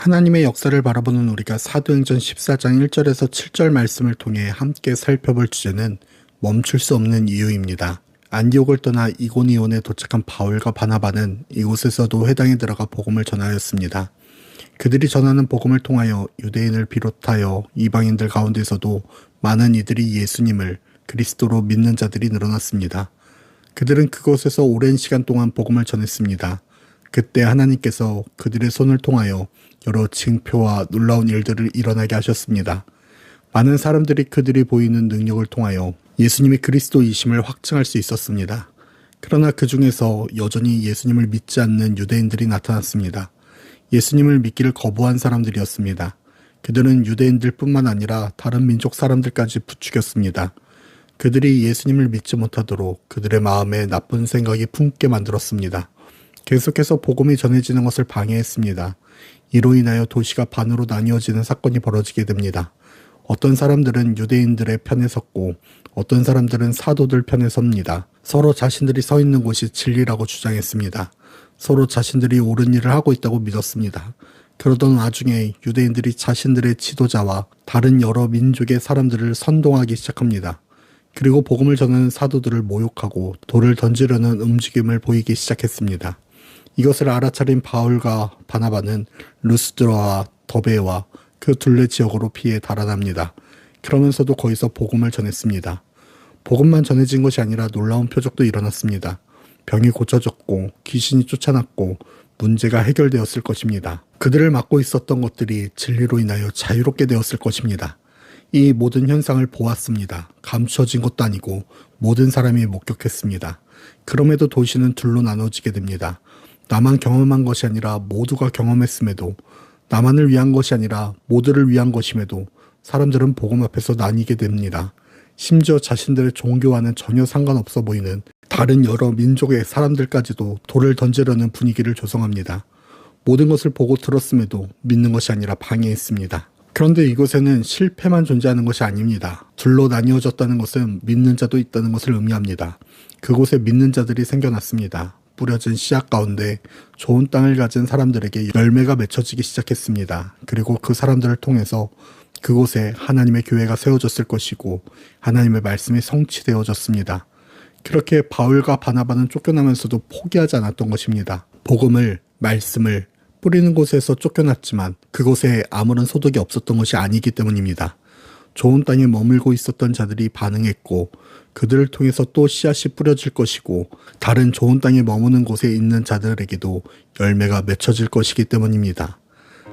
하나님의 역사를 바라보는 우리가 사도행전 14장 1절에서 7절 말씀을 통해 함께 살펴볼 주제는 멈출 수 없는 이유입니다. 안디옥을 떠나 이고니온에 도착한 바울과 바나바는 이곳에서도 회당에 들어가 복음을 전하였습니다. 그들이 전하는 복음을 통하여 유대인을 비롯하여 이방인들 가운데서도 많은 이들이 예수님을 그리스도로 믿는 자들이 늘어났습니다. 그들은 그곳에서 오랜 시간 동안 복음을 전했습니다. 그때 하나님께서 그들의 손을 통하여 여러 징표와 놀라운 일들을 일어나게 하셨습니다. 많은 사람들이 그들이 보이는 능력을 통하여 예수님이 그리스도이심을 확증할 수 있었습니다. 그러나 그 중에서 여전히 예수님을 믿지 않는 유대인들이 나타났습니다. 예수님을 믿기를 거부한 사람들이었습니다. 그들은 유대인들 뿐만 아니라 다른 민족 사람들까지 부추겼습니다. 그들이 예수님을 믿지 못하도록 그들의 마음에 나쁜 생각이 품게 만들었습니다. 계속해서 복음이 전해지는 것을 방해했습니다. 이로 인하여 도시가 반으로 나뉘어지는 사건이 벌어지게 됩니다. 어떤 사람들은 유대인들의 편에 섰고 어떤 사람들은 사도들 편에 섭니다. 서로 자신들이 서 있는 곳이 진리라고 주장했습니다. 서로 자신들이 옳은 일을 하고 있다고 믿었습니다. 그러던 와중에 유대인들이 자신들의 지도자와 다른 여러 민족의 사람들을 선동하기 시작합니다. 그리고 복음을 전하는 사도들을 모욕하고 돌을 던지려는 움직임을 보이기 시작했습니다. 이것을 알아차린 바울과 바나바는 루스드라와 더베와 그 둘레 지역으로 피해 달아납니다. 그러면서도 거기서 복음을 전했습니다. 복음만 전해진 것이 아니라 놀라운 표적도 일어났습니다. 병이 고쳐졌고 귀신이 쫓아났고 문제가 해결되었을 것입니다. 그들을 막고 있었던 것들이 진리로 인하여 자유롭게 되었을 것입니다. 이 모든 현상을 보았습니다. 감춰진 것도 아니고 모든 사람이 목격했습니다. 그럼에도 도시는 둘로 나눠지게 됩니다. 나만 경험한 것이 아니라 모두가 경험했음에도, 나만을 위한 것이 아니라 모두를 위한 것임에도 사람들은 복음 앞에서 나뉘게 됩니다. 심지어 자신들의 종교와는 전혀 상관없어 보이는 다른 여러 민족의 사람들까지도 돌을 던지려는 분위기를 조성합니다. 모든 것을 보고 들었음에도 믿는 것이 아니라 방해했습니다. 그런데 이곳에는 실패만 존재하는 것이 아닙니다. 둘로 나뉘어졌다는 것은 믿는 자도 있다는 것을 의미합니다. 그곳에 믿는 자들이 생겨났습니다. 뿌려진 씨앗 가운데 좋은 땅을 가진 사람들에게 열매가 맺혀지기 시작했습니다. 그리고 그 사람들을 통해서 그곳에 하나님의 교회가 세워졌을 것이고 하나님의 말씀이 성취되어졌습니다. 그렇게 바울과 바나바는 쫓겨나면서도 포기하지 않았던 것입니다. 복음을, 말씀을 뿌리는 곳에서 쫓겨났지만 그곳에 아무런 소득이 없었던 것이 아니기 때문입니다. 좋은 땅에 머물고 있었던 자들이 반응했고 그들을 통해서 또 씨앗이 뿌려질 것이고 다른 좋은 땅에 머무는 곳에 있는 자들에게도 열매가 맺혀질 것이기 때문입니다.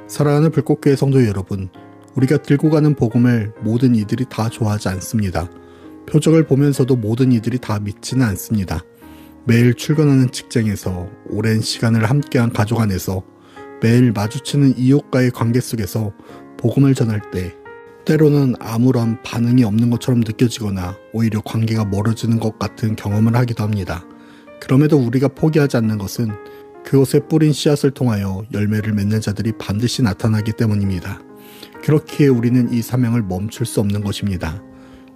사랑하는 불꽃교회 성도 여러분, 우리가 들고 가는 복음을 모든 이들이 다 좋아하지 않습니다. 표적을 보면서도 모든 이들이 다 믿지는 않습니다. 매일 출근하는 직장에서, 오랜 시간을 함께한 가족 안에서, 매일 마주치는 이웃과의 관계 속에서 복음을 전할 때 때로는 아무런 반응이 없는 것처럼 느껴지거나 오히려 관계가 멀어지는 것 같은 경험을 하기도 합니다. 그럼에도 우리가 포기하지 않는 것은 그것에 뿌린 씨앗을 통하여 열매를 맺는 자들이 반드시 나타나기 때문입니다. 그렇기에 우리는 이 사명을 멈출 수 없는 것입니다.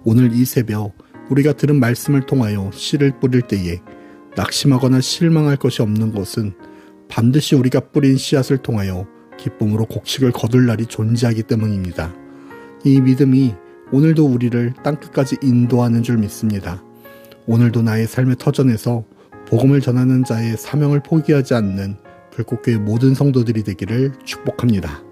오늘 이 새벽 우리가 들은 말씀을 통하여 씨를 뿌릴 때에 낙심하거나 실망할 것이 없는 것은 반드시 우리가 뿌린 씨앗을 통하여 기쁨으로 곡식을 거둘 날이 존재하기 때문입니다. 이 믿음이 오늘도 우리를 땅끝까지 인도하는 줄 믿습니다. 오늘도 나의 삶의 터전에서 복음을 전하는 자의 사명을 포기하지 않는 불꽃교회 모든 성도들이 되기를 축복합니다.